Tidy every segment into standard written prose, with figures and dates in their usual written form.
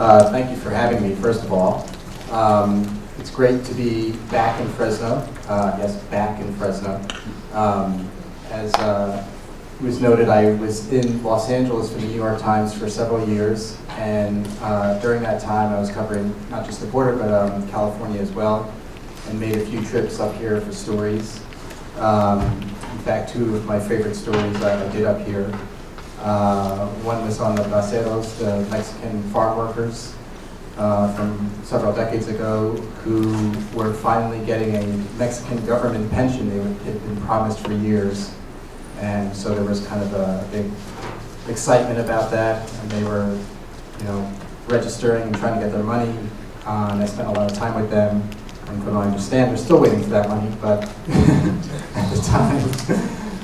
Thank you for having me, first of all. It's great to be back in Fresno. Yes, back in Fresno. As was noted, I was in Los Angeles for the New York Times for several years, and during that time I was covering not just the border, but California as well, and made a few trips up here for stories. In fact, two of my favorite stories I did up here. One was on the braceros, the Mexican farm workers from several decades ago who were finally getting a Mexican government pension they had been promised for years. And so there was kind of a big excitement about that, and they were, registering and trying to get their money. And I spent a lot of time with them. And from what I understand, they're still waiting for that money, but at the time,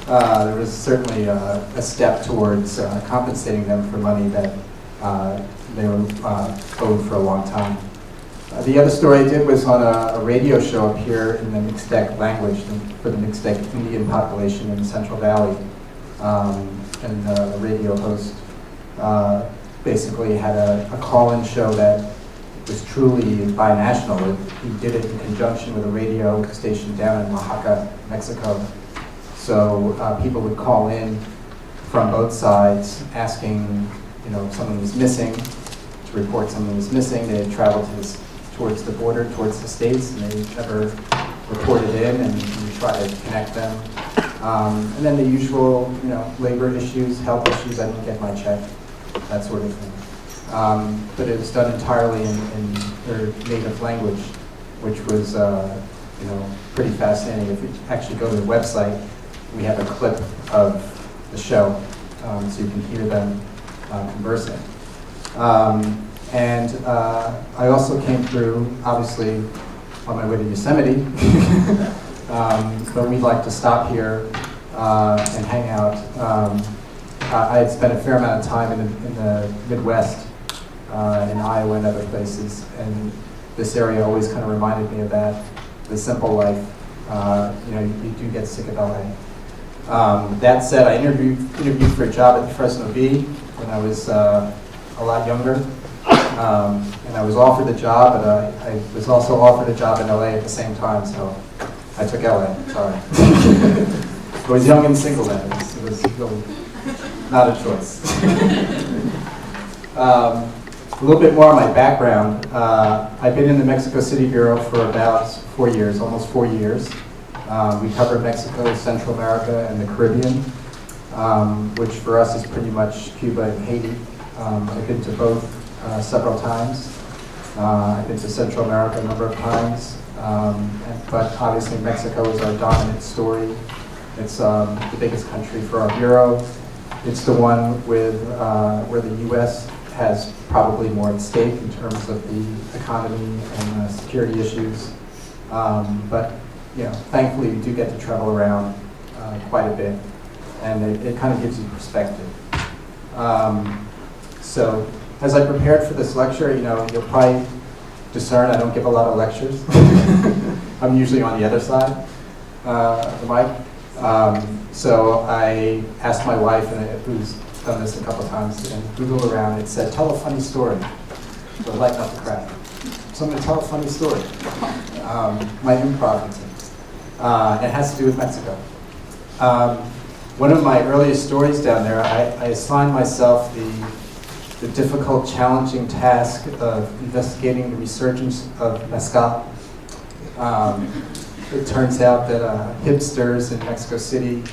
there was certainly a step towards compensating them for money that they were owed for a long time. The other story I did was on a radio show up here in the Mixtec language for the Mixtec Indian population in the Central Valley. And the radio host basically had a call-in show that was truly binational. He did it in conjunction with a radio station down in Oaxaca, Mexico. So people would call in from both sides asking, if someone was missing, to report someone was missing. They had traveled towards the border, towards the States, and they never reported in, and we try to connect them. And then the usual, labor issues, health issues, I didn't get my check, that sort of thing. But it was done entirely in their native language, which was, pretty fascinating. If you actually go to the website, we have a clip of the show, so you can hear them conversing. And I also came through, obviously, on my way to Yosemite, but we'd like to stop here and hang out. I had spent a fair amount of time in the Midwest, in Iowa and other places, and this area always kind of reminded me of that, the simple life. You do get sick of LA. That said, I interviewed for a job at the Fresno Bee when I was a lot younger. And I was offered the job, but I was also offered a job in LA at the same time, so I took LA, sorry. I was young and single then, it was really not a choice. A little bit more on my background. I've been in the Mexico City Bureau for about 4 years, almost 4 years. We cover Mexico, Central America, and the Caribbean, which for us is pretty much Cuba and Haiti. I've been to both several times. I've been to Central America a number of times, but obviously Mexico is our dominant story. It's the biggest country for our bureau. It's the one with where the U.S. has probably more at stake in terms of the economy and security issues. But thankfully we do get to travel around quite a bit, and it kind of gives you perspective. So as I prepared for this lecture, you'll probably discern I don't give a lot of lectures. I'm usually on the other side of the mic. So I asked my wife, who's done this a couple of times, and Googled around. It said, "Tell a funny story." So lighten up the crowd. So I'm going to tell a funny story. My improv routine. It has to do with Mexico. One of my earliest stories down there, I assigned myself the difficult, challenging task of investigating the resurgence of mezcal. It turns out that hipsters in Mexico City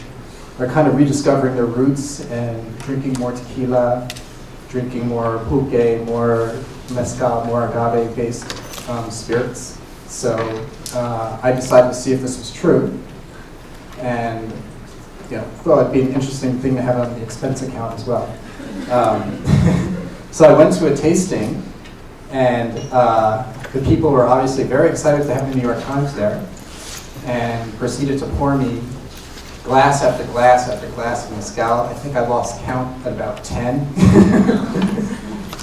are kind of rediscovering their roots and drinking more tequila, drinking more pulque, more mezcal, more agave-based spirits. So I decided to see if this was true, and thought it'd be an interesting thing to have on the expense account as well. So I went to a tasting, and the people were obviously very excited to have the New York Times there, and proceeded to pour me glass after glass after glass of mezcal. I think I lost count at about 10.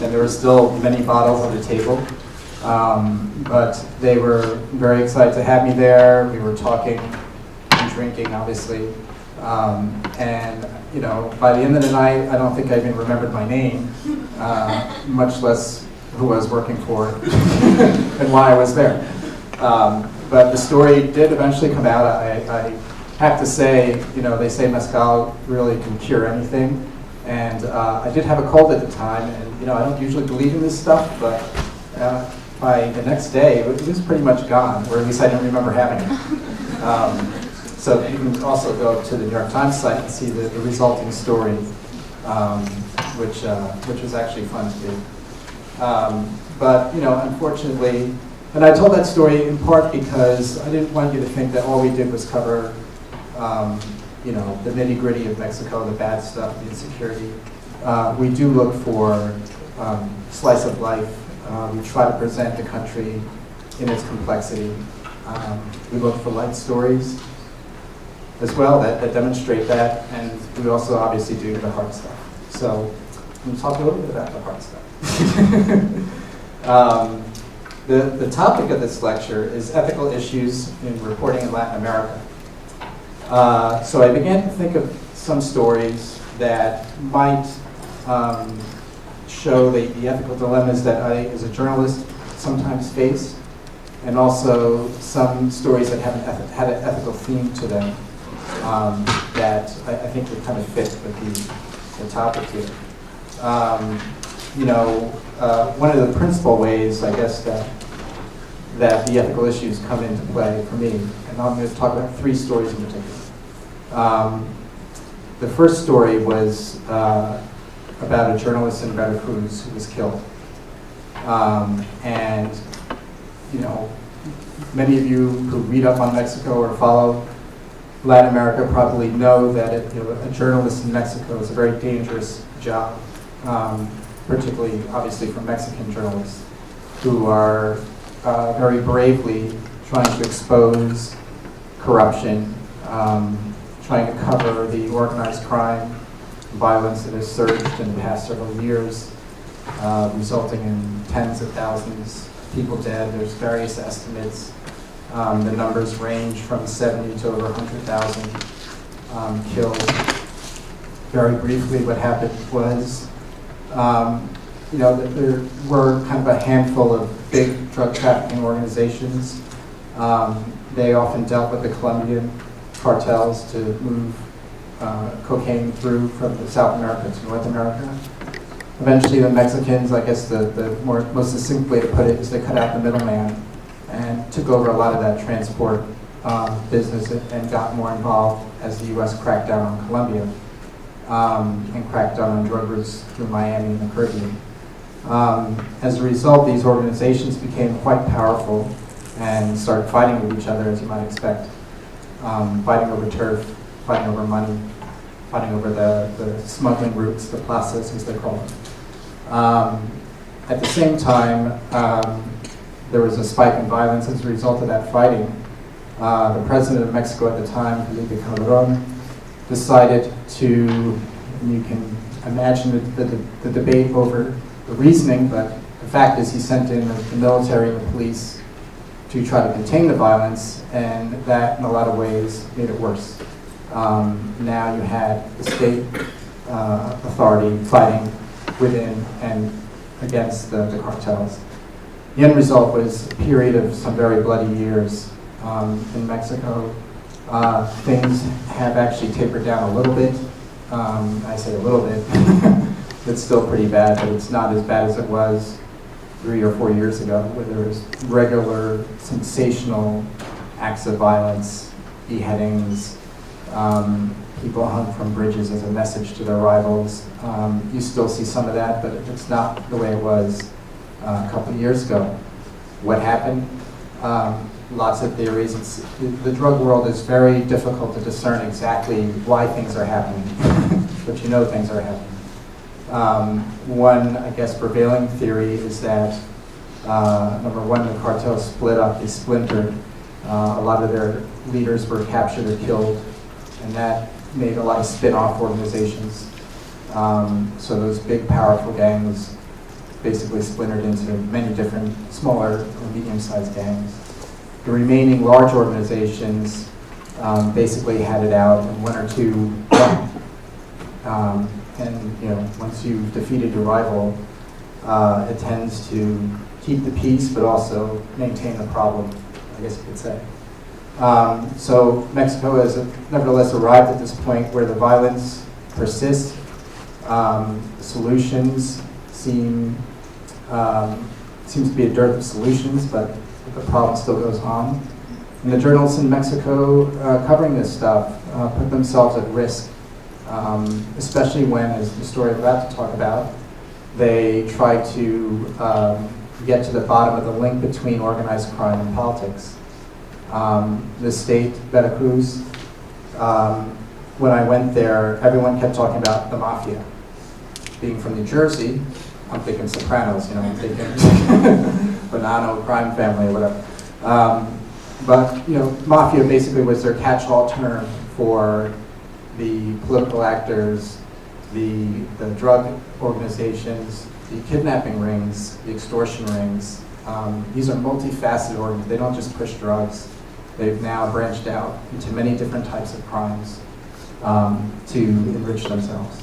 And there were still many bottles on the table. But they were very excited to have me there. We were talking and drinking, obviously. And by the end of the night, I don't think I even remembered my name, much less who I was working for and why I was there. But the story did eventually come out. I have to say, you know, they say mezcal really can cure anything. And I did have a cold at the time, and you know, I don't usually believe in this stuff, but by the next day, it was pretty much gone, or at least I didn't remember having it. So you can also go to the New York Times site and see the resulting story, which was actually fun to do. But you know, unfortunately, and I told that story in part because I didn't want you to think that all we did was cover, you know, the nitty-gritty of Mexico, the bad stuff, the insecurity. We do look for slice of life. We try to present the country in its complexity. We look for light stories as well that demonstrate that, and we also obviously do the hard stuff. So I'm going to talk a little bit about the hard stuff. The topic of this lecture is ethical issues in reporting in Latin America. So I began to think of some stories that might show the ethical dilemmas that I, as a journalist, sometimes face, and also some stories that had an ethical theme to them that I think would kind of fit with the topic here. You know, one of the principal ways, I guess, that the ethical issues come into play for me, and I'm going to talk about 3 stories in particular. The first story was about a journalist in Veracruz who was killed. And, you know, many of you who read up on Mexico or follow Latin America probably know that you know, a journalist in Mexico is a very dangerous job, particularly, obviously, for Mexican journalists who are very bravely trying to expose corruption, trying to cover the organized crime, violence that has surged in the past several years, resulting in tens of thousands of people dead. There's various estimates. The numbers range from 70 to over 100,000 killed. Very briefly, what happened was, you know, there were kind of a handful of big drug trafficking organizations. They often dealt with the Colombian cartels to move cocaine through from South America to North America. Eventually, the Mexicans, I guess the most succinct way to put it is they cut out the middleman and took over a lot of that transport business and got more involved as the U.S. cracked down on Colombia and cracked down on drug routes through Miami and the Caribbean. As a result, these organizations became quite powerful and started fighting with each other, as you might expect, fighting over turf, fighting over money, fighting over the smuggling routes, the plazas, as they call them. At the same time, there was a spike in violence as a result of that fighting. The president of Mexico at the time, Felipe Calderon, decided to, and you can imagine the debate over the reasoning, but the fact is he sent in the military and the police to try to contain the violence, and that in a lot of ways made it worse. Now you had the state authority fighting within and against the cartels. The end result was a period of some very bloody years in Mexico. Things have actually tapered down a little bit. I say a little bit. It's still pretty bad, but it's not as bad as it was 3 or 4 years ago, where there was regular, sensational acts of violence, beheadings, people hung from bridges as a message to their rivals. You still see some of that, but it's not the way it was a couple of years ago. What happened? Lots of theories. The drug world is very difficult to discern exactly why things are happening, but you know things are happening. One, I guess, prevailing theory is that, number one, the cartels split up, they splintered. A lot of their leaders were captured or killed, and that made a lot of spin-off organizations. So those big, powerful gangs basically splintered into many different smaller or medium-sized gangs. The remaining large organizations basically had it out, and one or two won. And you know, once you've defeated your rival, It tends to keep the peace, but also maintain the problem, I guess you could say. So Mexico has nevertheless arrived at this point where the violence persists. Solutions seems to be a dearth of solutions, but the problem still goes on. And the journalists in Mexico covering this stuff put themselves at risk, especially when, as the story I'm about to talk about, they try to get to the bottom of the link between organized crime and politics. The state, Veracruz, when I went there, everyone kept talking about the mafia. Being from New Jersey, I'm thinking Sopranos, you know, I'm thinking Bonanno crime family or whatever. But, you know, mafia basically was their catch-all term for the political actors, the drug organizations, the kidnapping rings, the extortion rings. These are multifaceted organizations. They don't just push drugs. They've now branched out into many different types of crimes to enrich themselves.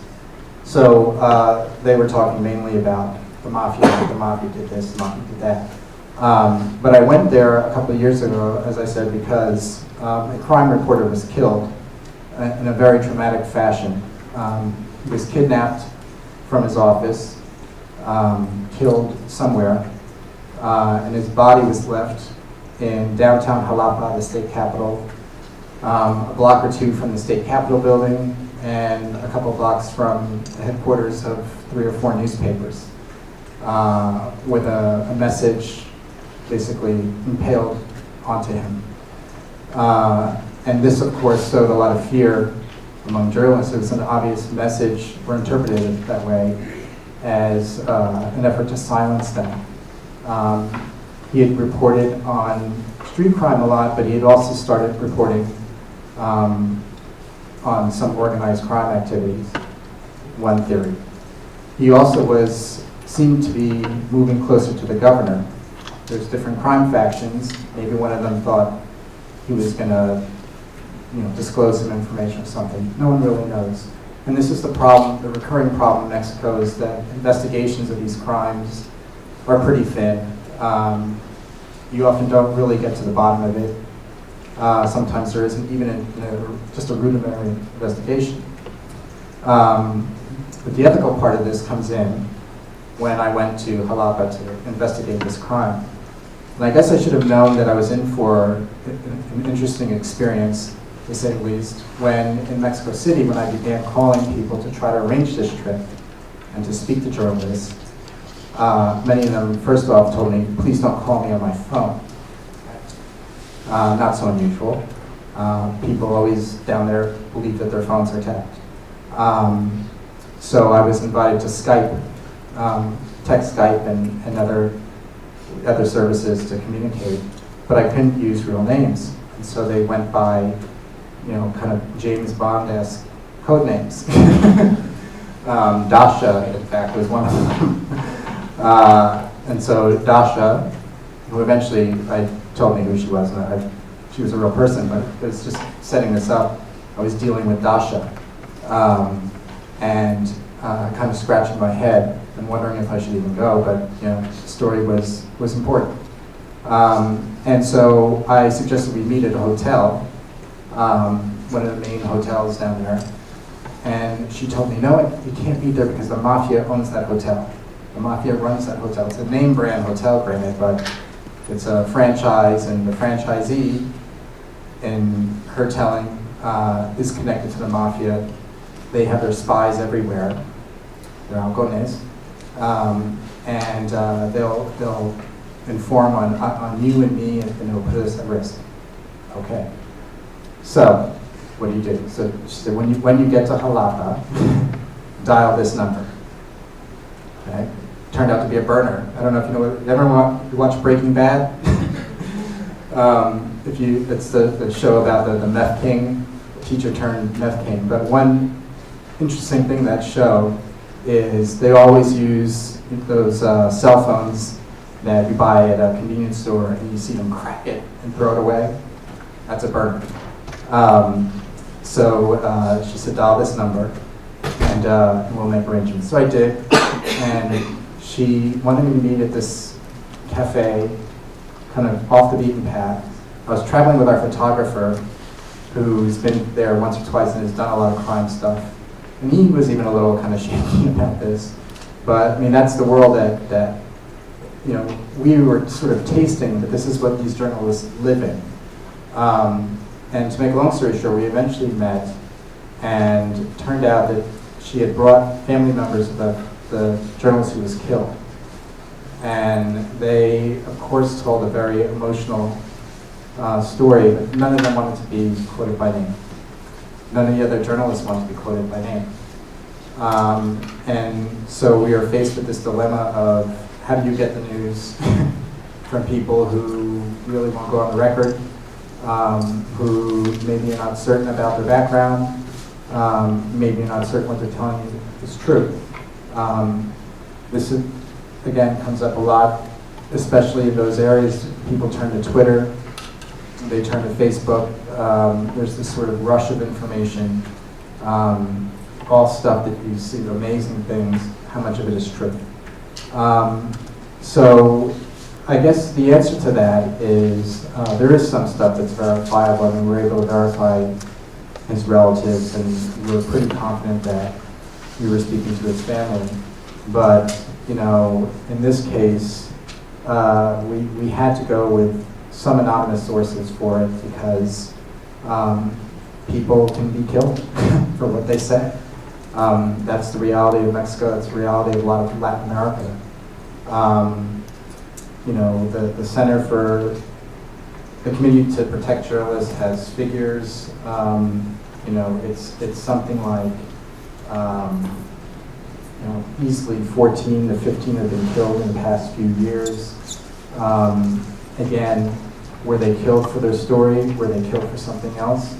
So they were talking mainly about the mafia did this, the mafia did that. But I went there a couple of years ago, as I said, because a crime reporter was killed in a very traumatic fashion. He was kidnapped from his office, killed somewhere, and his body was left in downtown Jalapa, the state capital, a block or two from the state capitol building, and a couple blocks from the headquarters of 3 or 4 newspapers, with a message basically impaled onto him. And this, of course, sowed a lot of fear among journalists. It was an obvious message, or interpreted it that way, as an effort to silence them. He had reported on street crime a lot, but he had also started reporting on some organized crime activities, one theory. He also seemed to be moving closer to the governor. There's different crime factions. Maybe one of them thought he was going to, disclose some information or something. No one really knows. And this is the problem, the recurring problem in Mexico, is that investigations of these crimes are pretty thin. You often don't really get to the bottom of it. Sometimes there isn't even just a rudimentary investigation. But the ethical part of this comes in when I went to Jalapa to investigate this crime. And I guess I should have known that I was in for an interesting experience, to say the least, when in Mexico City, when I began calling people to try to arrange this trip and to speak to journalists. Many of them, first off, told me, please don't call me on my phone. Not so unusual. People always down there believe that their phones are tapped. So I was invited to Skype, text Skype and other services to communicate, but I couldn't use real names. And so they went by, kind of James Bond-esque code names. Dasha, in fact, was one of them. And so Dasha, who eventually told me who she was, and she was a real person, but it was just setting this up. I was dealing with Dasha, and kind of scratching my head and wondering if I should even go, but the story was important. And so I suggested we meet at a hotel, one of the main hotels down there, and she told me, no, you can't meet there because the mafia owns that hotel. The mafia runs that hotel. It's a name brand hotel, granted, but it's a franchise, and the franchisee, in her telling, is connected to the mafia. They have their spies everywhere. They're halcones. And they'll inform on you and me, and they'll put us at risk. Okay. So, what do? So she said, when you get to Jalapa, dial this number. Okay. Turned out to be a burner. I don't know if you know. Ever watch Breaking Bad? It's the show about the meth king, teacher turned meth king. But one interesting thing in that show is they always use those cell phones that you buy at a convenience store, and you see them crack it and throw it away. That's a burner. So she said, dial this number, and we'll make arrangements. So I did, and she wanted me to meet at this cafe, kind of off the beaten path. I was traveling with our photographer, who's been there once or twice and has done a lot of crime stuff. And he was even a little kind of shaky about this. But I mean, that's the world that you know, we were sort of tasting that this is what these journalists live in. And to make a long story short, we eventually met, and it turned out that she had brought family members of the journalist who was killed. And they, of course, told a very emotional story, but none of them wanted to be quoted by name. None of the other journalists wanted to be quoted by name. And so we are faced with this dilemma of how do you get the news from people who really won't go on the record, who maybe are not certain about their background, maybe you're not certain what they're telling you is true. This is, again, comes up a lot, especially in those areas. People turn to Twitter, they turn to Facebook. There's this sort of rush of information, all stuff that you see, amazing things, how much of it is true. So I guess the answer to that is there is some stuff that's verifiable. I mean, we're able to verify his relatives, and we're pretty confident that we were speaking to his family. But, you know, in this case, we had to go with some anonymous sources for it because people can be killed for what they say. That's the reality of Mexico. That's the reality of a lot of Latin America. You know, the Center for the Committee to Protect Journalists has figures. You know, it's something like you know, easily 14 to 15 have been killed in the past few years. Again, were they killed for their story? Were they killed for something else?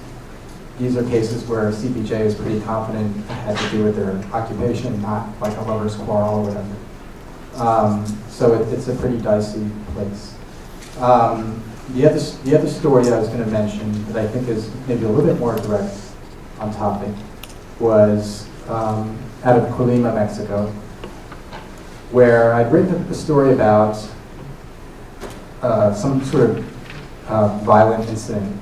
These are cases where CPJ is pretty confident it had to do with their occupation, not like a lover's quarrel or whatever. So it's a pretty dicey place. The other story I was going to mention that I think is maybe a little bit more direct on topic was out of Colima, Mexico, where I'd written a story about some sort of violent incident.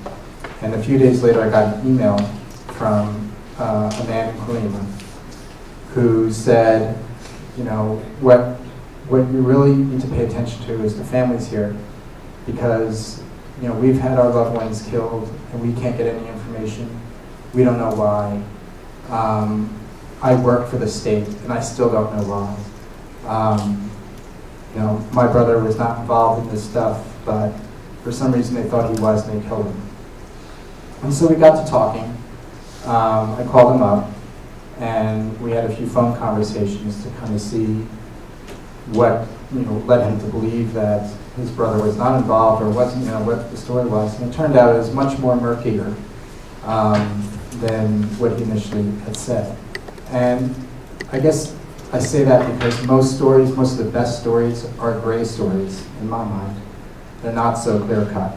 And a few days later, I got an email from a man in Colima who said, you know, what you really need to pay attention to is the families here, because, you know, we've had our loved ones killed and we can't get any information. We don't know why. I work for the state and I still don't know why. You know, my brother was not involved in this stuff, but for some reason they thought he was and they killed him. And so we got to talking. I called him up and we had a few phone conversations to kind of see what, you know, led him to believe that his brother was not involved or wasn't, you know, what the story was. And it turned out it was much more murkier than what he initially had said. And I guess I say that because most of the best stories are gray stories in my mind. They're not so clear cut.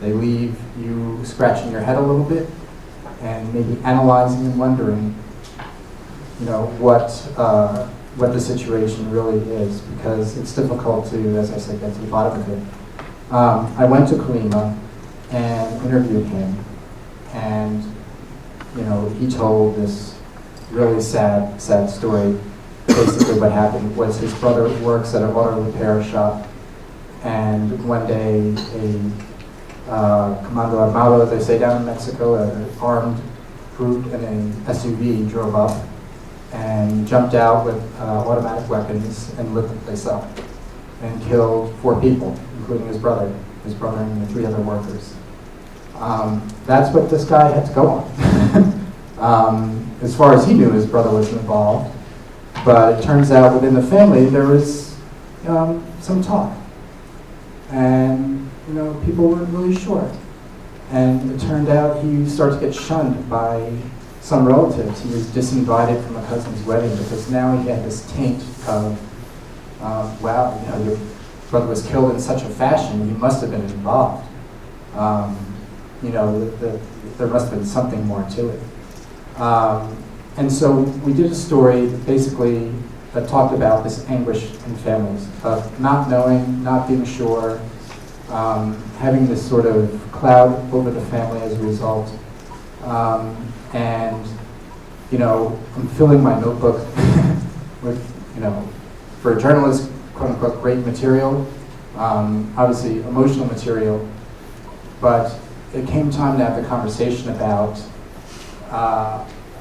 They leave you scratching your head a little bit and maybe analyzing and wondering, you know, what the situation really is, because it's difficult to, as I said, get to the bottom of it. I went to Colima and interviewed him, and you know, he told this really sad story. Basically what happened was his brother works at an auto repair shop, and one day a Comando Armado, as they say down in Mexico, an armed group in an SUV drove up and jumped out with automatic weapons and lit the place up and killed 4 people, including his brother and the 3 other workers. That's what this guy had to go on. As far as he knew, his brother wasn't involved, but it turns out within the family there was some talk, and you know, people weren't really sure. And it turned out he started to get shunned by some relatives. He was disinvited from a cousin's wedding because now he had this taint of, wow, you know, your brother was killed in such a fashion, he must have been involved. You know, there must have been something more to it. And so we did a story that basically that talked about this anguish in families of not knowing, not being sure, having this sort of cloud over the family as a result. And, you know, I'm filling my notebook with, you know, for a journalist, quote unquote, great material, obviously emotional material, but it came time to have the conversation about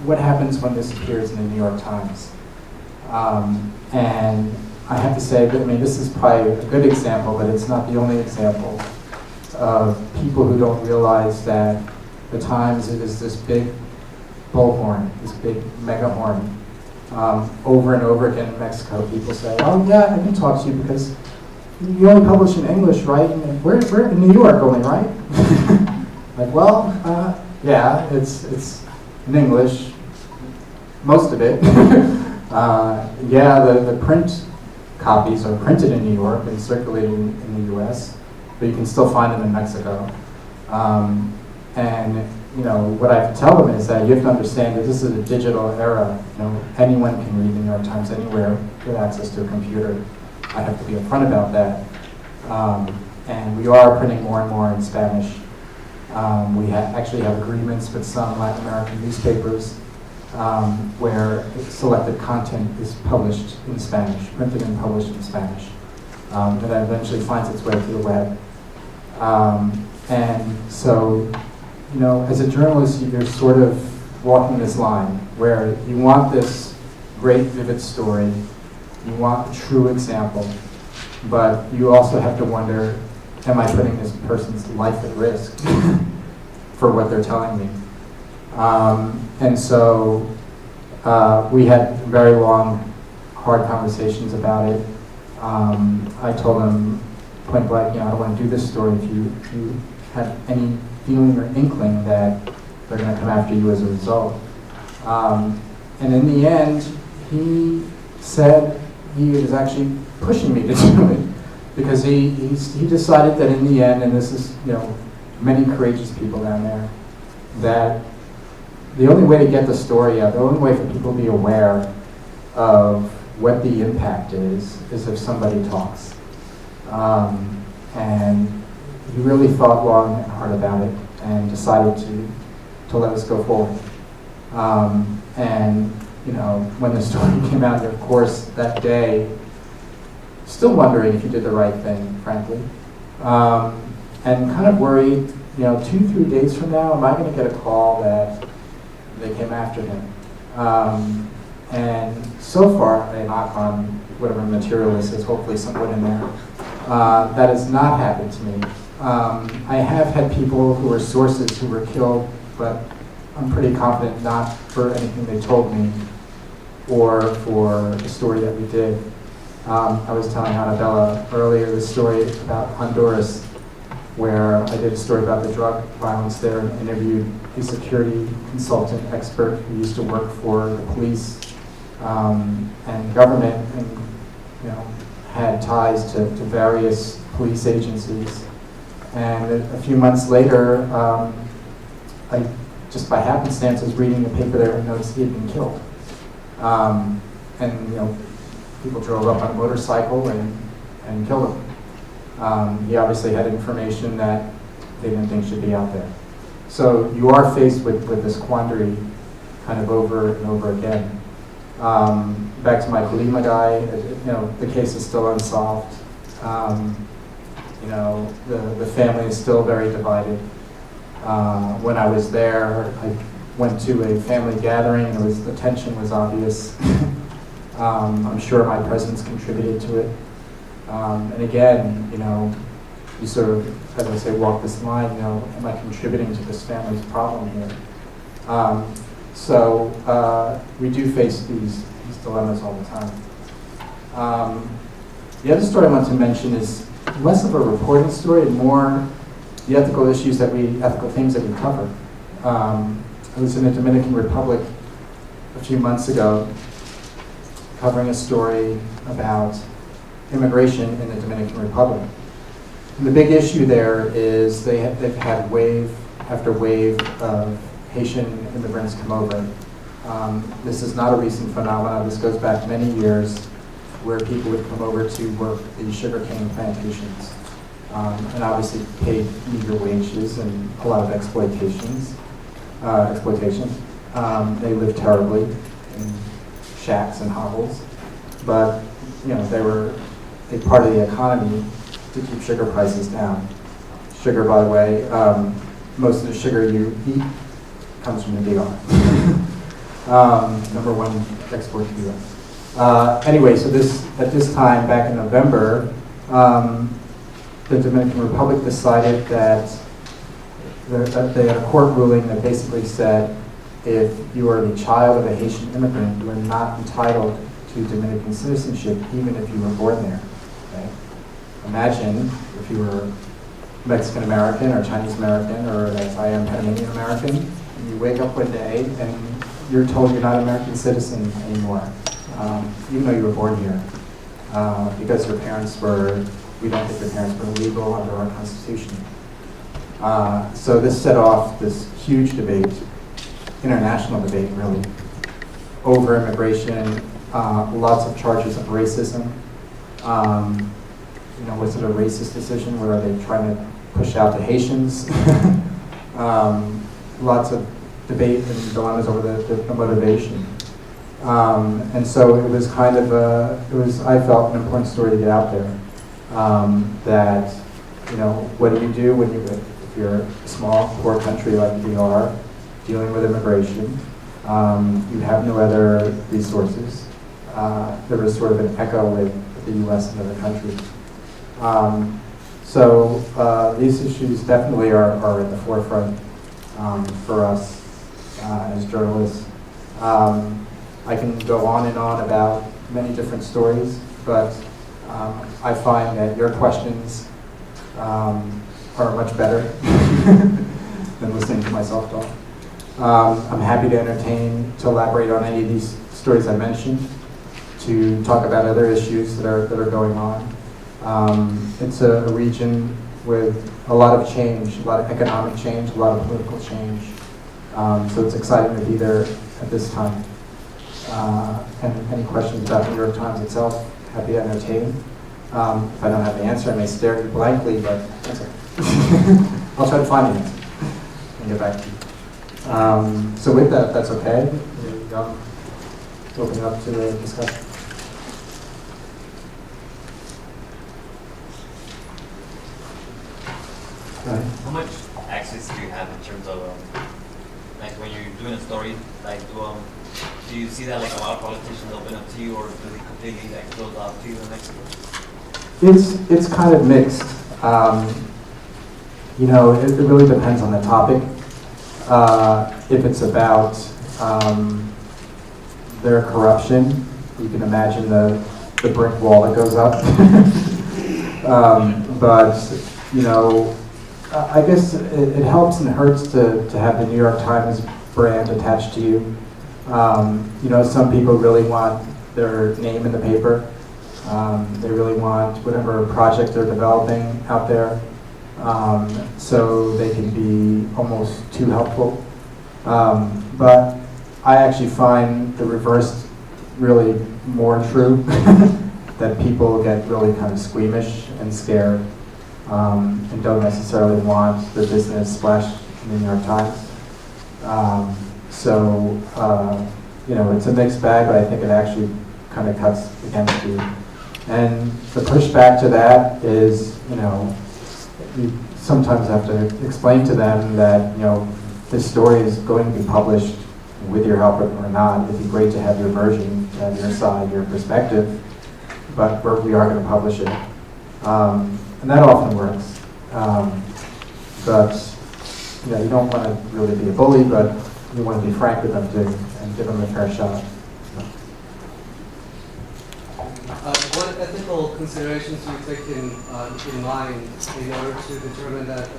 what happens when this appears in the New York Times. And I have to say, I mean, this is probably a good example, but it's not the only example of people who don't realize that the Times is this big bullhorn, this big megahorn. Over and over again in Mexico, people say, "Oh yeah, I can talk to you because you only publish in English, right? And we're in New York only, right?" Like, well, yeah, it's in English, most of it. Yeah, the print copies are printed in New York and circulated in the U.S., but you can still find them in Mexico. And you know, what I have to tell them is that you have to understand that this is a digital era. You know, anyone can read the New York Times anywhere with access to a computer. I have to be upfront about that. And we are printing more and more in Spanish. We actually have agreements with some Latin American newspapers where selected content is published in Spanish, printed and published in Spanish, that eventually finds its way to the web. And so, you know, as a journalist, you're sort of walking this line where you want this great, vivid story, you want a true example, but you also have to wonder, am I putting this person's life at risk for what they're telling me? And so we had very long, hard conversations about it. I told them point blank, you know, I don't want to do this story if you have any feeling or inkling that they're going to come after you as a result. And in the end, he said he was actually pushing me to do it because he decided that in the end, and this is, you know, many courageous people down there, that the only way to get the story out, the only way for people to be aware of what the impact is if somebody talks. And he really thought long and hard about it and decided to let us go forward. And you know, when the story came out, of course, that day, still wondering if he did the right thing, frankly, and kind of worried, you know, 2-3 days from now, am I going to get a call that they came after him? And so far, I knock on whatever material this is, hopefully some wood in there, that has not happened to me. I have had people who are sources who were killed, but I'm pretty confident not for anything they told me or for the story that we did. I was telling Annabella earlier the story about Honduras, where I did a story about the drug violence there and interviewed a security consultant expert who used to work for the police and government, and you know, had ties to various police agencies. And a few months later, I just by happenstance was reading the paper there and noticed he had been killed. And you know, people drove up on a motorcycle and killed him. He obviously had information that they didn't think should be out there. So you are faced with this quandary kind of over and over again. Back to my Colima guy, you know, the case is still unsolved. You know, the family is still very divided. When I was there, I went to a family gathering, and the tension was obvious. I'm sure my presence contributed to it. And again, you know, you sort of, as I say, walk this line, you know, am I contributing to this family's problem here? So we do face these dilemmas all the time. The other story I want to mention is less of a reporting story and more the ethical issues ethical themes that we cover. I was in the Dominican Republic a few months ago covering a story about immigration in the Dominican Republic. And the big issue there is they've had wave after wave of Haitian immigrants come over. This is not a recent phenomenon. This goes back many years, where people would come over to work the sugarcane plantations, and obviously paid meager wages and a lot of exploitation. They lived terribly in shacks and hovels, but they were a part of the economy to keep sugar prices down. Sugar, by the way, most of the sugar you eat comes from the DR. Number one export to the US. Anyway, so at this time, back in November, the Dominican Republic decided that they had a court ruling that basically said if you are the child of a Haitian immigrant, you are not entitled to Dominican citizenship, even if you were born there. Okay? Imagine if you were Mexican American or Chinese American, or as I am, Panamanian American, and you wake up one day and you're told you're not an American citizen anymore, even though you were born here, because your parents we don't think your parents were legal under our Constitution. So this set off this huge debate, international debate really, over immigration, lots of charges of racism. Was it a racist decision? Were they trying to push out the Haitians? Lots of debate and dilemmas over the motivation. And so it was kind of I felt, an important story to get out there. That, what do you do if you're a small, poor country like we are, dealing with immigration? You have no other resources. There was sort of an echo with the U.S. and other countries. So these issues definitely are at the forefront for us as journalists. I can go on and on about many different stories, but I find that your questions are much better than listening to myself talk. I'm happy to elaborate on any of these stories I mentioned, to talk about other issues that are going on. It's a region with a lot of change, a lot of economic change, a lot of political change. So it's exciting to be there at this time. And any questions about the New York Times itself, happy to entertain. If I don't have the answer, I may stare at you blankly, but that's okay. I'll try to find the answer and get back to you. So with that, if that's okay, open it up to the discussion. How much access do you have in terms of, like when you're doing a story, like do you see that like a lot of politicians open up to you, or do they completely like close off to you in Mexico? It's kind of mixed. It really depends on the topic. If it's about their corruption, you can imagine the brick wall that goes up. I guess it helps and hurts to have the New York Times brand attached to you. Some people really want their name in the paper. They really want whatever project they're developing out there, so they can be almost too helpful. But I actually find the reverse really more true, that people get really kind of squeamish and scared, and don't necessarily want the business splashed in the New York Times. It's a mixed bag, but I think it actually kind of cuts against you. And the pushback to that is, you sometimes have to explain to them that, this story is going to be published with your help or not. It'd be great to have your version, to have your side, your perspective, but we are going to publish it. And that often works. You don't want to really be a bully, but you want to be frank with them too, and give them a fair shot. What ethical considerations do you take in mind in order to determine that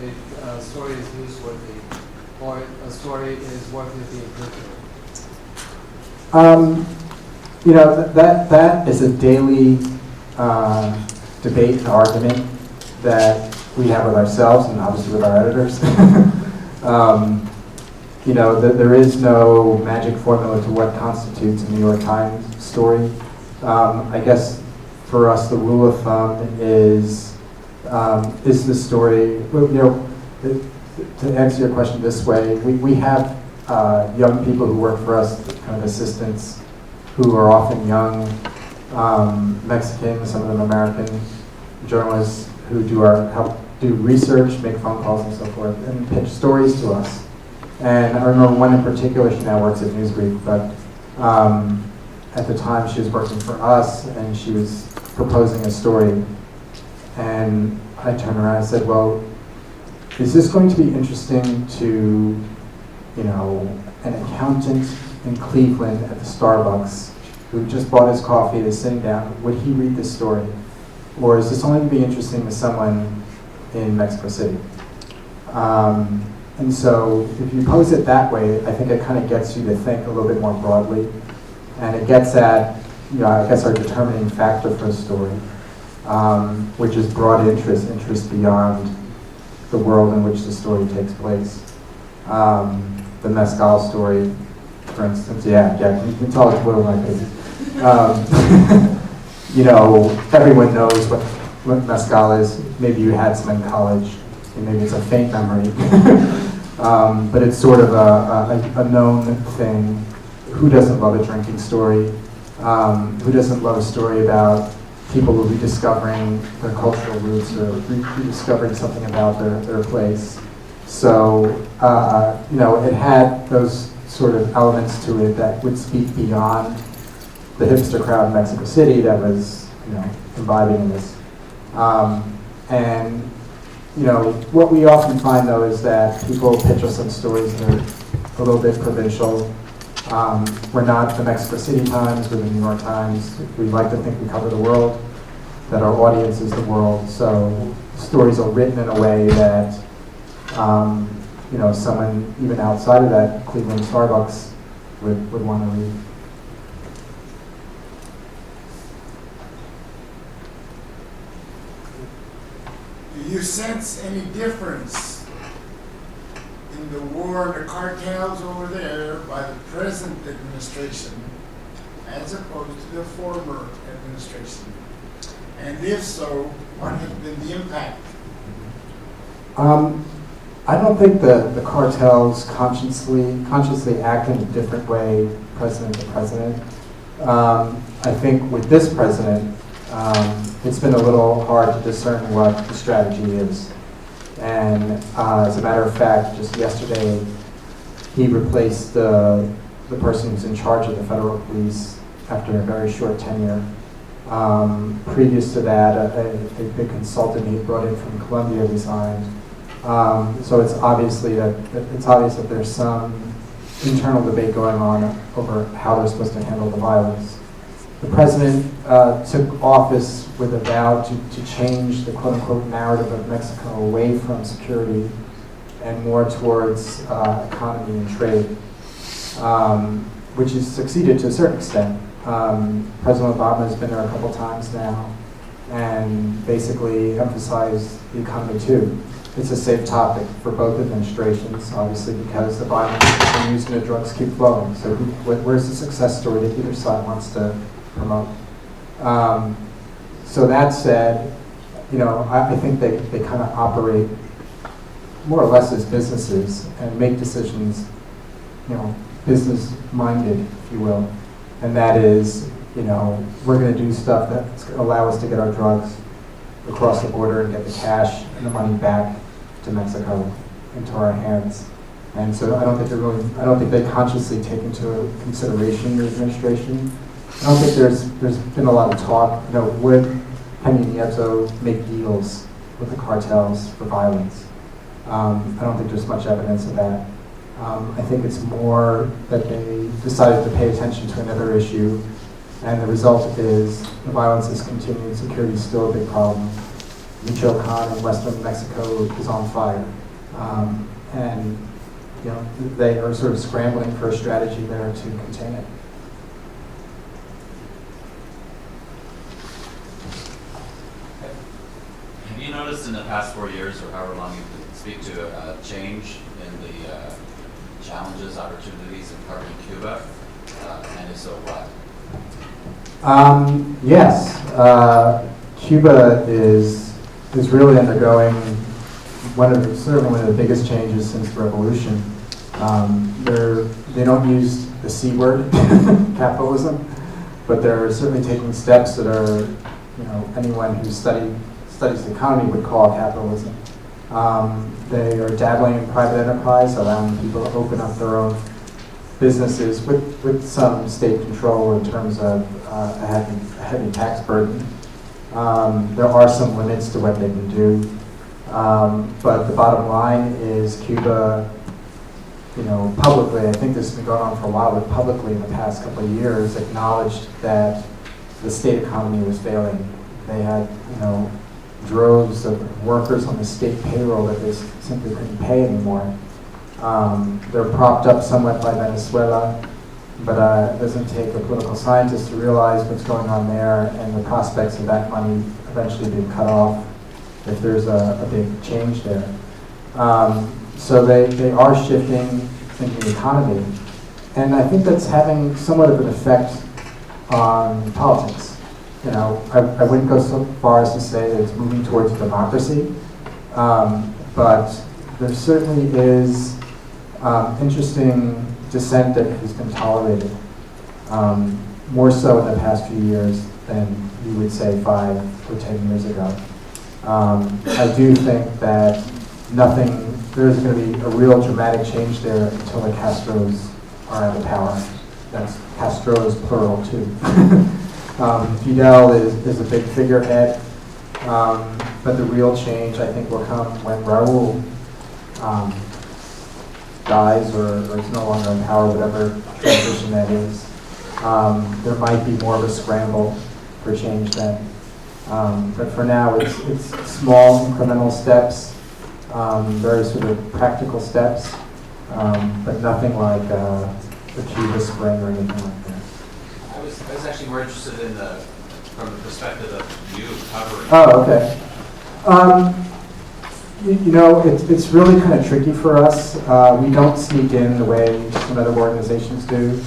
a story is newsworthy or a story is worthy of being printed? That is a daily debate and argument that we have with ourselves and obviously with our editors. there is no magic formula to what constitutes a New York Times story. I guess for us, the rule of thumb is the story, to answer your question this way, we have young people who work for us, kind of assistants, who are often young Mexican, some of them American journalists who help do research, make phone calls and so forth, and pitch stories to us. And I remember one in particular, she now works at Newsweek, but at the time she was working for us and she was proposing a story. And I turned around and said, well, is this going to be interesting to, an accountant in Cleveland at the Starbucks who just bought his coffee, is sitting down, would he read this story? Or is this only going to be interesting to someone in Mexico City? And so if you pose it that way, I think it kind of gets you to think a little bit more broadly. And it gets at, I guess our determining factor for a story, which is broad interest beyond the world in which the story takes place. The Mezcal story, for instance, you can tell it's one of my favorites. Everyone knows what Mezcal is. Maybe you had some in college, and maybe it's a faint memory. But it's sort of a known thing. Who doesn't love a drinking story? Who doesn't love a story about people who are rediscovering their cultural roots or rediscovering something about their place? So, it had those sort of elements to it that would speak beyond the hipster crowd in Mexico City that was, imbibing in this. And what we often find, though, is that people pitch us some stories that are a little bit provincial. We're not the Mexico City Times, we're the New York Times. We like to think we cover the world, that our audience is the world. So stories are written in a way that, someone even outside of that Cleveland Starbucks would want to read. Do you sense any difference in the war of the cartels over there by the present administration as opposed to the former administration? And if so, what has been the impact? I don't think the cartels consciously act in a different way, president to president. I think with this president, it's been a little hard to discern what the strategy is. And as a matter of fact, just yesterday, he replaced the person who's in charge of the federal police after a very short tenure. Previous to that, a big consultant he brought in from Colombia resigned. So it's obvious that there's some internal debate going on over how they're supposed to handle the violence. The president took office with a vow to change the quote-unquote narrative of Mexico away from security and more towards economy and trade, which has succeeded to a certain extent. President Obama has been there a couple times now and basically emphasized the economy too. It's a safe topic for both administrations, obviously, because the violence continues and the drugs keep flowing. So where's the success story that either side wants to promote? So that said, I think they kind of operate more or less as businesses and make decisions, business-minded, if you will. And that is, we're going to do stuff that's going to allow us to get our drugs across the border and get the cash and the money back to Mexico into our hands. And so I don't think they consciously take into consideration your administration. I don't think there's been a lot of talk, would Peña Nieto make deals with the cartels for violence? I don't think there's much evidence of that. I think it's more that they decided to pay attention to another issue, and the result is the violence has continued, security is still a big problem. Michoacan in western Mexico is on fire. And they are sort of scrambling for a strategy there to contain it. Have you noticed in the past 4 years, or however long you could speak to, a change in the challenges, opportunities in covering Cuba? And if so, what? Yes, Cuba is really undergoing certainly one of the biggest changes since the revolution. They don't use the C word, capitalism, but they're certainly taking steps that are, anyone who studies the economy would call capitalism. They are dabbling in private enterprise, allowing people to open up their own businesses with some state control in terms of a heavy tax burden. There are some limits to what they can do, but the bottom line is Cuba, publicly, I think this has been going on for a while, but publicly in the past couple of years acknowledged that the state economy was failing. They had, droves of workers on the state payroll that they simply couldn't pay anymore. They're propped up somewhat by Venezuela, but it doesn't take a political scientist to realize what's going on there and the prospects of that money eventually being cut off if there's a big change there. So they are shifting in the economy, and I think that's having somewhat of an effect on politics. I wouldn't go so far as to say that it's moving towards democracy, but there certainly is interesting dissent that has been tolerated, more so in the past few years than you would say 5 or 10 years ago. I do think that there's going to be a real dramatic change there until the Castros are out of power. That's Castros plural too. Fidel is a big figurehead, but the real change I think will come when Raul dies or is no longer in power, whatever transition that is. There might be more of a scramble for change then. But for now, it's small incremental steps, very sort of practical steps, but nothing like the Cuba Spring or anything like that. I was actually more interested from the perspective of you covering. Oh, okay. It's really kind of tricky for us. We don't sneak in the way some other organizations do.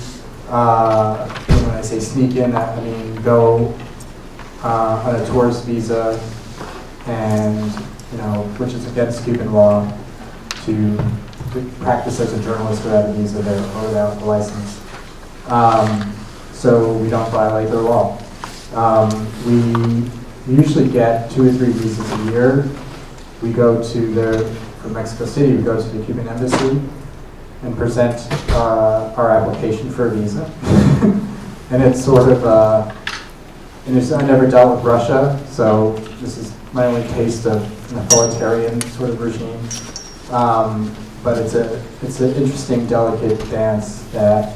When I say sneak in, I mean go on a tourist visa, and which is against Cuban law to practice as a journalist without a visa there or without a license. So we don't violate their law. We usually get 2 or 3 visas a year. We go from Mexico City, we go to the Cuban embassy and present our application for a visa. And it's sort of, I never dealt with Russia, so this is my only taste of an authoritarian sort of regime. But it's an interesting, delicate dance that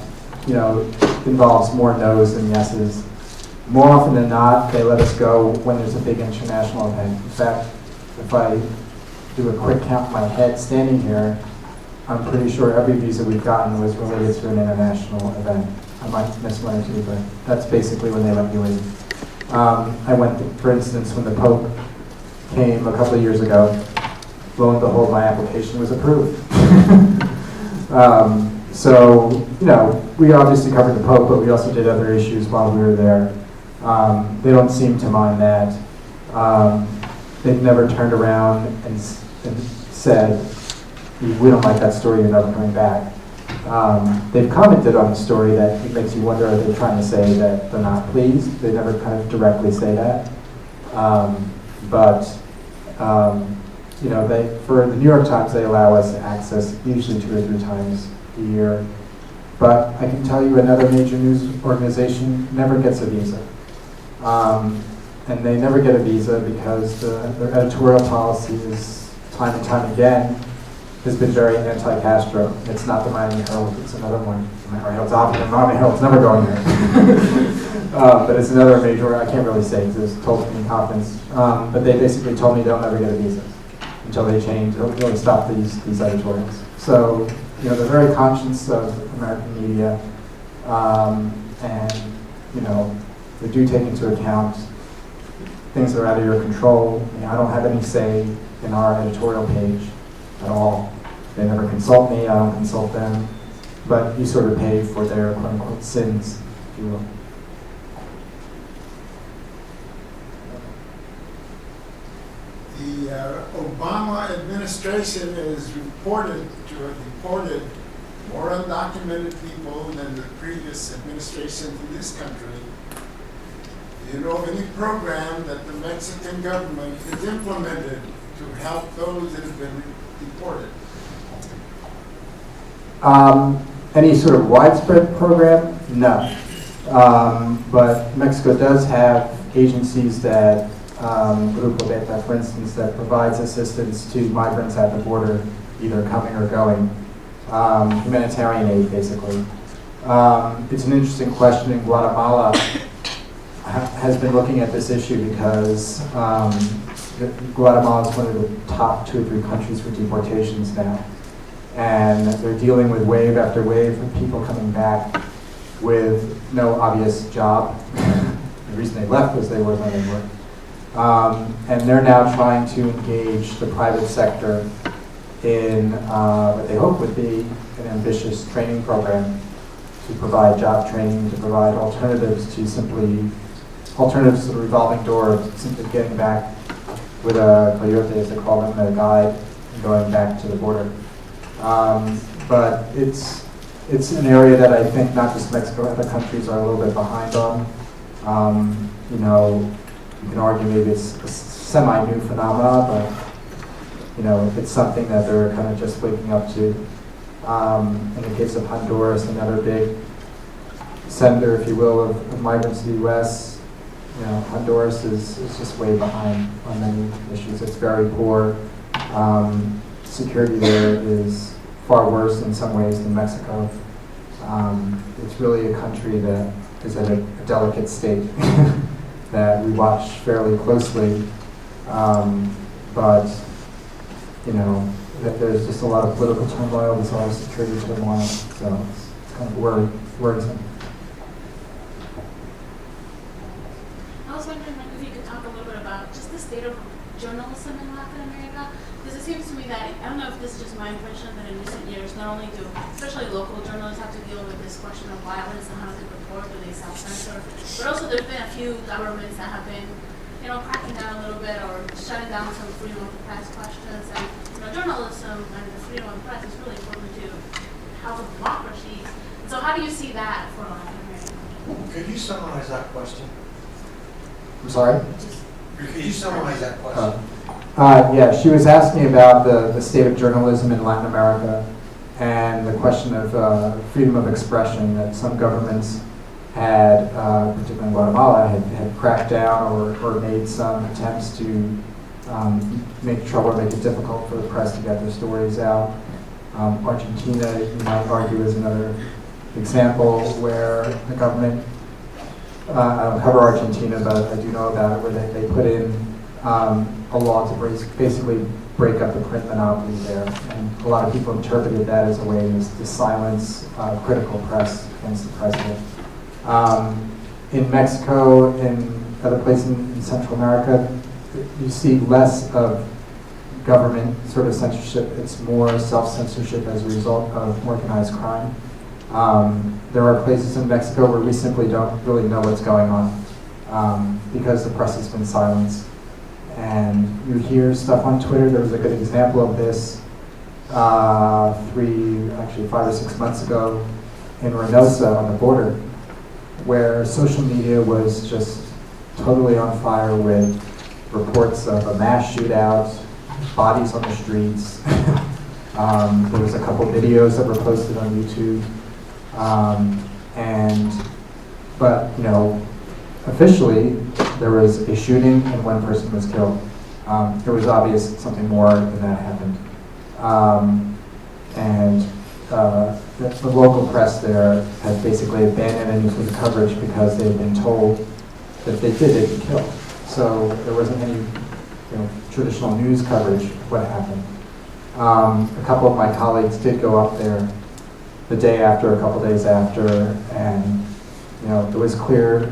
involves more no's than yeses. More often than not, they let us go when there's a big international event. In fact, if I do a quick count in my head standing here, I'm pretty sure every visa we've gotten was related to an international event. I might miss 1 or 2, but that's basically when they let you in. I went, for instance, when the Pope came a couple of years ago, lo and behold, my application was approved. So, we obviously covered the Pope, but we also did other issues while we were there. They don't seem to mind that. They've never turned around and said, we don't like that story, you're never coming back. They've commented on the story that it makes you wonder, are they trying to say that they're not pleased? They never kind of directly say that. For the New York Times, they allow us access usually 2 or 3 times a year. But I can tell you another major news organization never gets a visa. And they never get a visa because their editorial policy is, time and time again, has been very anti-Castro. It's not the Miami Herald, it's another one. Miami Herald's never going there. But it's another major, I can't really say because it's told in confidence. But they basically told me they'll never get a visa until they change, they'll really stop these editorials. So, they're very conscious of American media, and, they do take into account things that are out of your control. I don't have any say in our editorial page at all. They never consult me, I don't consult them, but you sort of pay for their quote-unquote sins, if you will. The Obama administration is reported to have deported more undocumented people than the previous administration in this country. Do you know of any program that the Mexican government has implemented to help those that have been deported? Any sort of widespread program? No. But Mexico does have agencies that, Grupo Beta, for instance, that provides assistance to migrants at the border, either coming or going. Humanitarian aid, basically. It's an interesting question. In Guatemala has been looking at this issue because Guatemala is one of the top 2 or 3 countries for deportations now. And they're dealing with wave after wave of people coming back with no obvious job. The reason they left was they weren't letting work. And they're now trying to engage the private sector in what they hope would be an ambitious training program to provide job training, to provide alternatives to the revolving door of simply getting back with a coyote, as they call them, a guide, and going back to the border. But it's an area that I think not just Mexico, other countries are a little bit behind on. You know, you can argue maybe it's a semi-new phenomena, but you know, it's something that they're kind of just waking up to. In the case of Honduras, another big sender, if you will, of migrants to the U.S., you know, Honduras is just way behind on many issues. It's very poor. Security there is far worse in some ways than Mexico. It's really a country that is at a delicate state that we watch fairly closely. But, you know, that there's just a lot of political turmoil, there's a lot of security turmoil, so it's kind of worrisome. I was wondering if you could talk a little bit about just the state of journalism in Latin America, because it seems to me that, I don't know if this is just my impression, that in recent years, not only do especially local journalists have to deal with this question of violence and how to report, do they self-censor, but also there's been a few governments that have been, you know, cracking down a little bit or shutting down some freedom of the press questions. And, you know, journalism and the freedom of the press is really important to health of democracy. So how do you see that for Latin America? Could you summarize that question? I'm sorry? Could you summarize that question? Yeah, she was asking about the state of journalism in Latin America and the question of freedom of expression that some governments had, particularly in Guatemala, had cracked down or made some attempts to make it difficult for the press to get their stories out. Argentina, you might argue, is another example where the government, I don't cover Argentina, but I do know about it, where they put in a law to basically break up the print monopoly there. And a lot of people interpreted that as a way to silence critical press against the president. In Mexico, in other places in Central America, you see less of government sort of censorship. It's more self-censorship as a result of organized crime. There are places in Mexico where we simply don't really know what's going on because the press has been silenced. And you hear stuff on Twitter. There was a good example of this 5 or 6 months ago in Reynosa on the border, where social media was just totally on fire with reports of a mass shootout, bodies on the streets. There was a couple videos that were posted on YouTube. But you know, officially, there was a shooting and 1 person was killed. It was obvious something more than that happened. The local press there had basically abandoned any sort of coverage because they had been told that if they'd be killed. So there wasn't any traditional news coverage of what happened. A couple of my colleagues did go up there the day after, a couple days after, and it was clear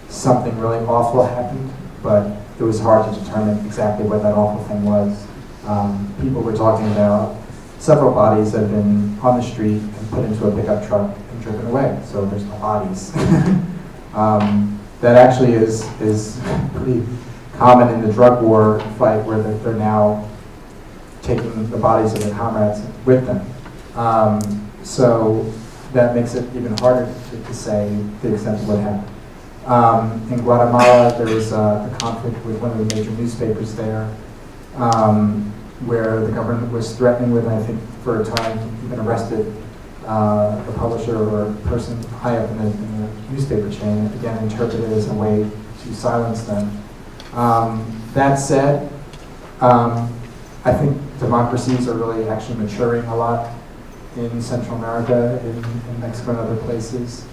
something really awful happened, but it was hard to determine exactly what that awful thing was. People were talking about several bodies that have been on the street and put into a pickup truck and driven away. So there's no bodies. That actually is pretty common in the drug war fight, where they're now taking the bodies of their comrades with them. So that makes it even harder to say the extent of what happened. In Guatemala, there was a conflict with one of the major newspapers there, where the government was threatening with, I think for a time, even arrested the publisher or person high up in the newspaper chain, again interpreted as a way to silence them. That said, I think democracies are really actually maturing a lot in Central America, in Mexico and other places.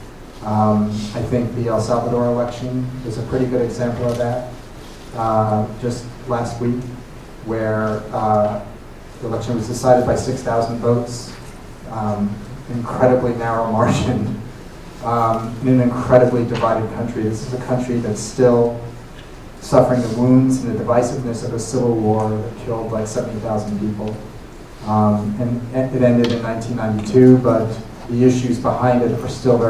I think the El Salvador election is a pretty good example of that. Just last week, where the election was decided by 6,000 votes, incredibly narrow margin, in an incredibly divided country. This is a country that's still suffering the wounds and the divisiveness of a civil war that killed like 70,000 people. And it ended in 1992, but the issues behind it are still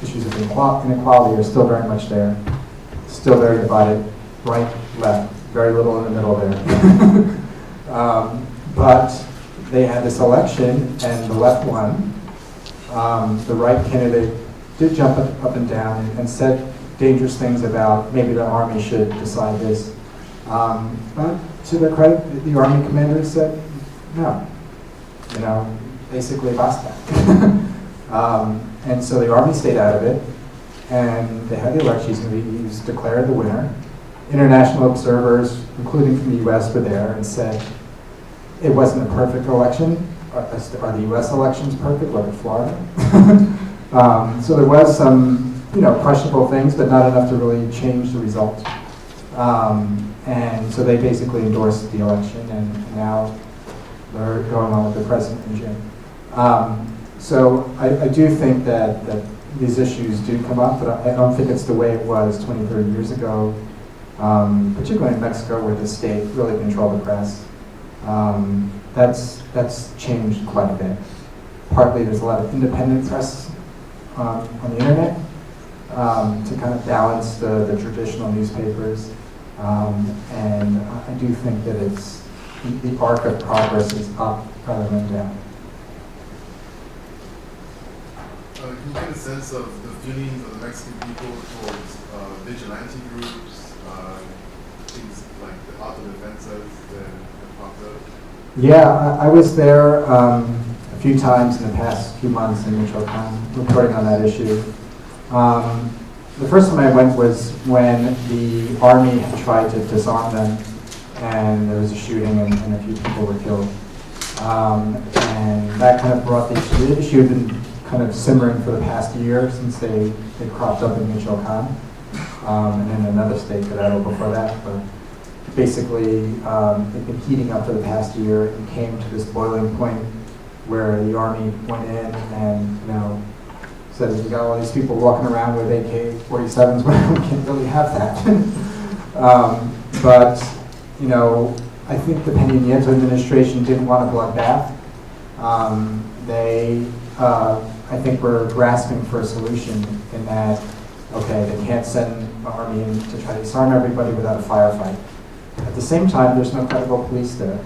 issues of inequality are still very much there, still very divided, right, left, very little in the middle there. But they had this election, and the left won. The right candidate did jump up and down and said dangerous things about maybe the army should decide this. But to their credit, the army commander said, no, basically basta. And so the army stayed out of it, and they had the election. He was declared the winner. International observers, including from the U.S., were there and said it wasn't a perfect election. Are the U.S. elections perfect, like in Florida? So there was some, questionable things, but not enough to really change the result. And so they basically endorsed the election, and now they're going on with the president in June. So I do think that these issues do come up, but I don't think it's the way it was 20, 30 years ago, particularly in Mexico, where the state really controlled the press. That's changed quite a bit. Partly there's a lot of independent press on the internet to kind of balance the traditional newspapers. And I do think that the arc of progress is up rather than down. Can you get a sense of the feelings of the Mexican people towards vigilante groups, things like the auto defensas that have popped up? Yeah, I was there a few times in the past few months in Michoacan, reporting on that issue. The first time I went was when the army had tried to disarm them, and there was a shooting and a few people were killed. And that kind of brought the issue. The issue had been kind of simmering for the past year since they cropped up in Michoacan, and in another state, Guerrero, before that. But basically, they've been heating up for the past year and came to this boiling point where the army went in and, said, you got all these people walking around with AK-47s, well, we can't really have that. But, I think the Peña Nieto administration didn't want a bloodbath. They, I think, were grasping for a solution in that, okay, they can't send the army in to try to disarm everybody without a firefight. At the same time, there's no credible police there.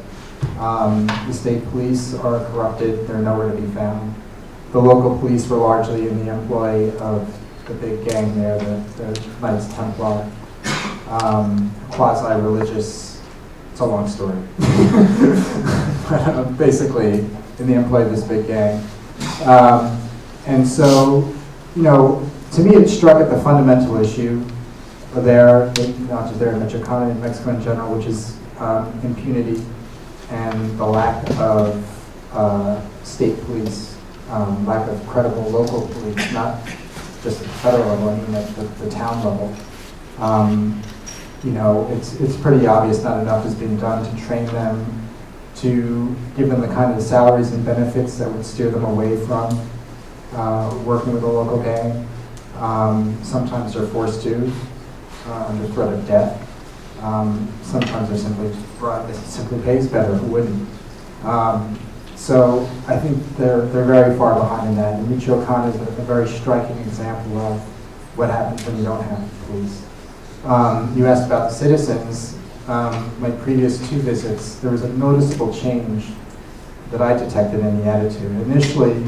The state police are corrupted, they're nowhere to be found. The local police were largely in the employ of the big gang there, the Knights Templar, quasi-religious, it's a long story. But, basically, in the employ of this big gang. And so, to me it struck at the fundamental issue there, not just there in Michoacan, in Mexico in general, which is impunity and the lack of state police, lack of credible local police, not just at the federal level, I mean at the town level. It's pretty obvious not enough is being done to train them, to give them the kind of salaries and benefits that would steer them away from working with a local gang. Sometimes they're forced to, under threat of death. Sometimes they're simply bribed. It simply pays better. Who wouldn't? So I think they're very far behind in that. And Michoacan is a very striking example of what happens when you don't have police. You asked about the citizens. My previous 2 visits, there was a noticeable change that I detected in the attitude. Initially,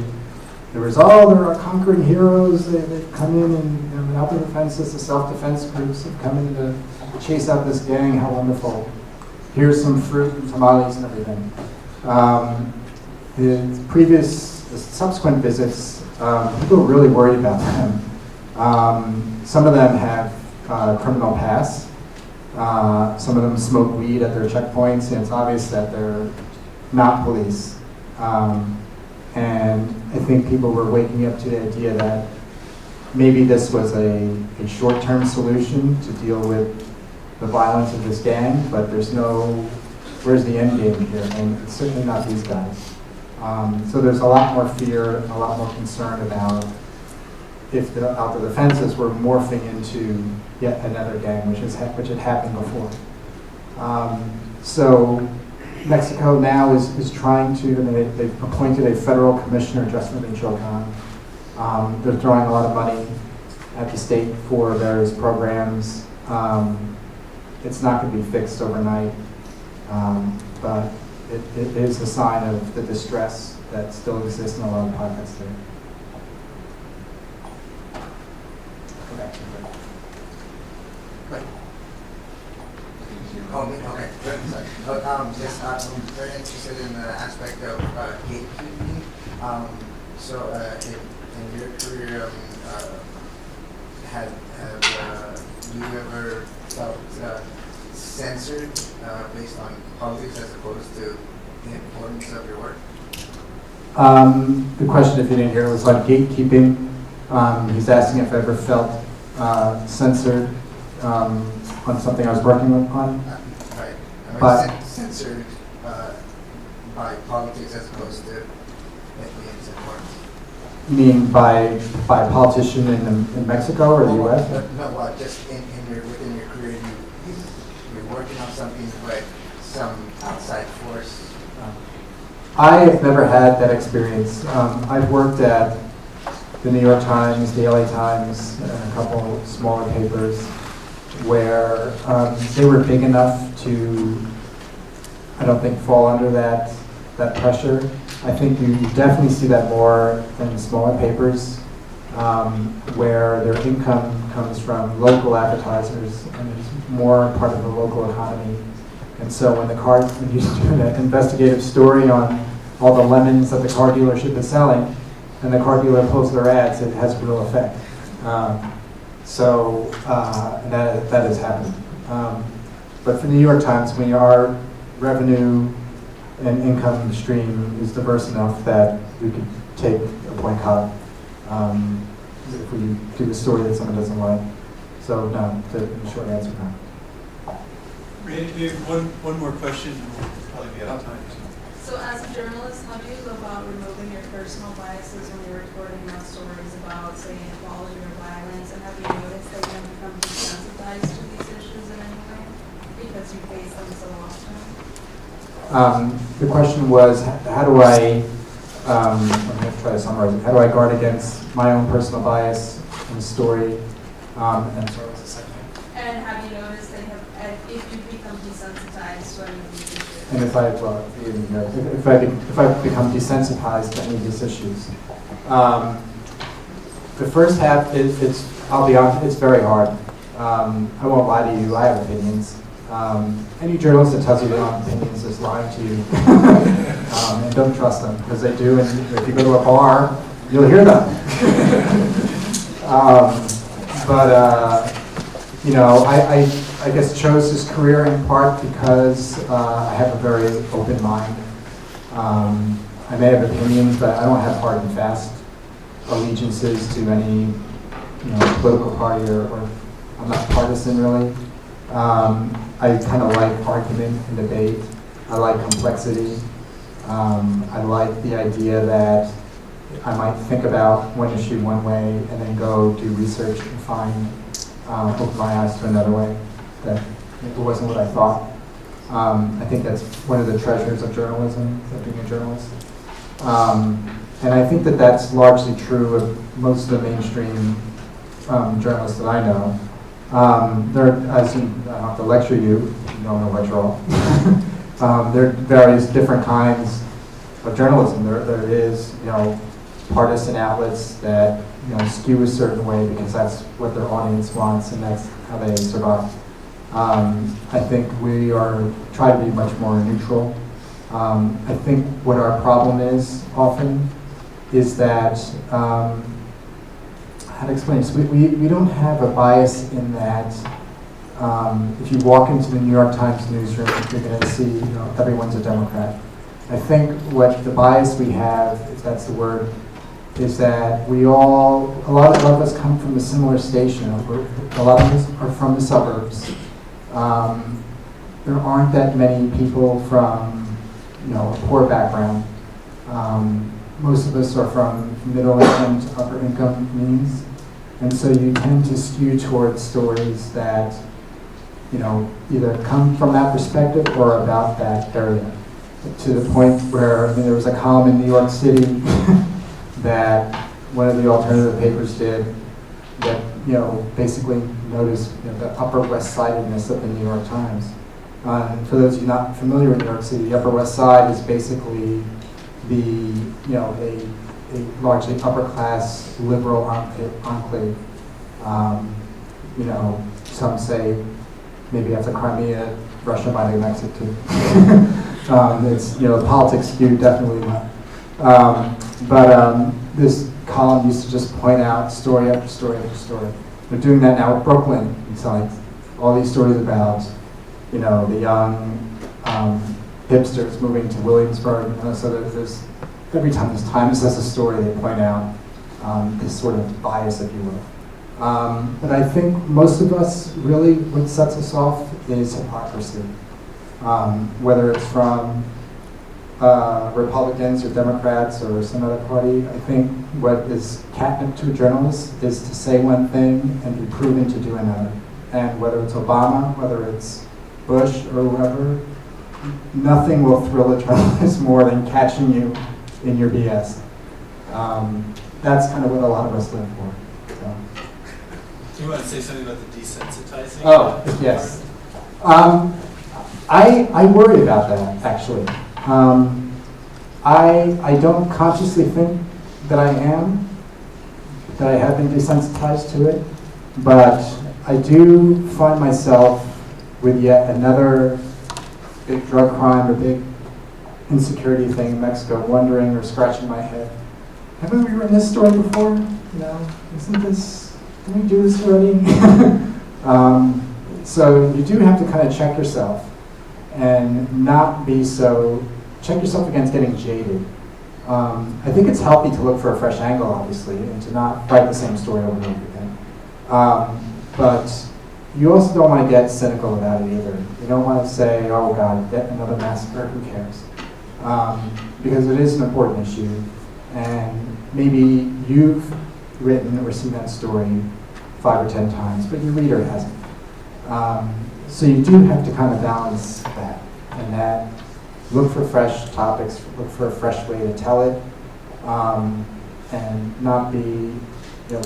there was, oh, there are conquering heroes. They've come in and out the defenses, the self-defense groups have come in to chase out this gang. How wonderful. Here's some fruit and tamales and everything. The subsequent visits, people were really worried about them. Some of them have criminal past. Some of them smoke weed at their checkpoints, and it's obvious that they're not police. And I think people were waking up to the idea that maybe this was a short-term solution to deal with the violence of this gang, but where's the end game here? And it's certainly not these guys. So there's a lot more fear, a lot more concern about if the out the defenses were morphing into yet another gang, which had happened before. So Mexico now is trying to, and they've appointed a federal commissioner just for Michoacan. They're throwing a lot of money at the state for various programs. It's not going to be fixed overnight, but it is a sign of the distress that still exists in a lot of pockets there. Oh, okay, good, sorry. Yes, I'm very interested in the aspect of gatekeeping. In your career, have you ever felt censored based on politics as opposed to the importance of your work? The question, if you didn't hear it, was on gatekeeping. He's asking if I ever felt censored on something I was working on. Right. But censored by politics as opposed to its importance. you mean by a politician in Mexico or the U.S.? No, just within your career, you're working on something, but some outside force. I have never had that experience. I've worked at the New York Times, the LA Times, and a couple smaller papers where they were big enough to, I don't think, fall under that pressure. I think you definitely see that more in the smaller papers where their income comes from local advertisers and it's more part of the local economy. And so when you're doing an investigative story on all the lemons that the car dealership is selling, and the car dealer posts their ads, it has real effect. And that has happened. But for the New York Times, when our revenue and income stream is diverse enough that we could take a boycott if we do a story that someone doesn't like. So no, the short answer, no. Maybe one more question, and we'll probably be out of time. So as a journalist, how do you go about removing your personal biases when you're reporting about stories about, say, inequality or violence? And have you noticed that you have become desensitized to these issues in any way because you face them so often? The question was, how do I, I'm going to try to summarize it, how do I guard against my own personal bias in the story? And so what's the second thing? And have you noticed that if you become desensitized to any of these issues? And if I become desensitized to any of these issues. The first half I'll be honest, it's very hard. I won't lie to you, I have opinions. Any journalist that tells you they don't have opinions is lying to you. And don't trust them, because they do, and if you go to a bar, you'll hear them. I guess chose this career in part because I have a very open mind. I may have opinions, but I don't have hard and fast allegiances to any political party or I'm not partisan really. I kind of like argument and debate. I like complexity. I like the idea that I might think about one issue one way and then go do research and open my eyes to another way that it wasn't what I thought. I think that's one of the treasures of journalism, of being a journalist. And I think that that's largely true of most of the mainstream journalists that I know. There, as in, I don't have to lecture you, you don't know lecture all. There are various different kinds of journalism. There is, partisan outlets that skew a certain way because that's what their audience wants and that's how they survive. I think we are try to be much more neutral. I think what our problem is often is that how to explain this? We don't have a bias in that if you walk into the New York Times newsroom, you're going to see everyone's a Democrat. I think what the bias we have, if that's the word, is that a lot of us come from a similar station. A lot of us are from the suburbs. There aren't that many people from a poor background. Most of us are from middle income to upper income means. And so you tend to skew towards stories that either come from that perspective or about that area. To the point where there was a column in New York City that one of the alternative papers did that basically noticed the Upper West Sidedness of the New York Times. And for those of you not familiar with New York City, the Upper West Side is basically a largely upper class liberal enclave. Some say maybe after Crimea, Russia might annex it too. It's politics skewed definitely not. But this column used to just point out story after story after story. They're doing that now with Brooklyn. It's like all these stories about the young hipsters moving to Williamsburg. So there's every time there's Times has a story, they point out this sort of bias, if you will. But I think most of us, really, what sets us off is hypocrisy. Whether it's from Republicans or Democrats or some other party, I think what is catnip to a journalist is to say one thing and be proven to do another. And whether it's Obama, whether it's Bush or whoever, nothing will thrill a journalist more than catching you in your BS. That's kind of what a lot of us live for. So. Do you want to say something about the desensitizing? Oh, yes. I worry about that, actually. I don't consciously think that I have been desensitized to it, but I do find myself with yet another big drug crime or big insecurity thing in Mexico, wondering or scratching my head. Haven't we written this story before? Didn't we do this already? So you do have to kind of check yourself and not be so, check yourself against getting jaded. I think it's healthy to look for a fresh angle, obviously, and to not write the same story over and over again. But you also don't want to get cynical about it either. You don't want to say, oh God, yet another massacre, who cares? Because it is an important issue, and maybe you've written or seen that story 5 or 10 times, but your reader hasn't. So you do have to kind of balance that, and that look for fresh topics, look for a fresh way to tell it, and not be,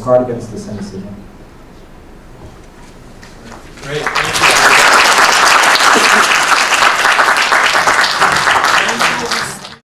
guard against the cynicism. Great. Thank you.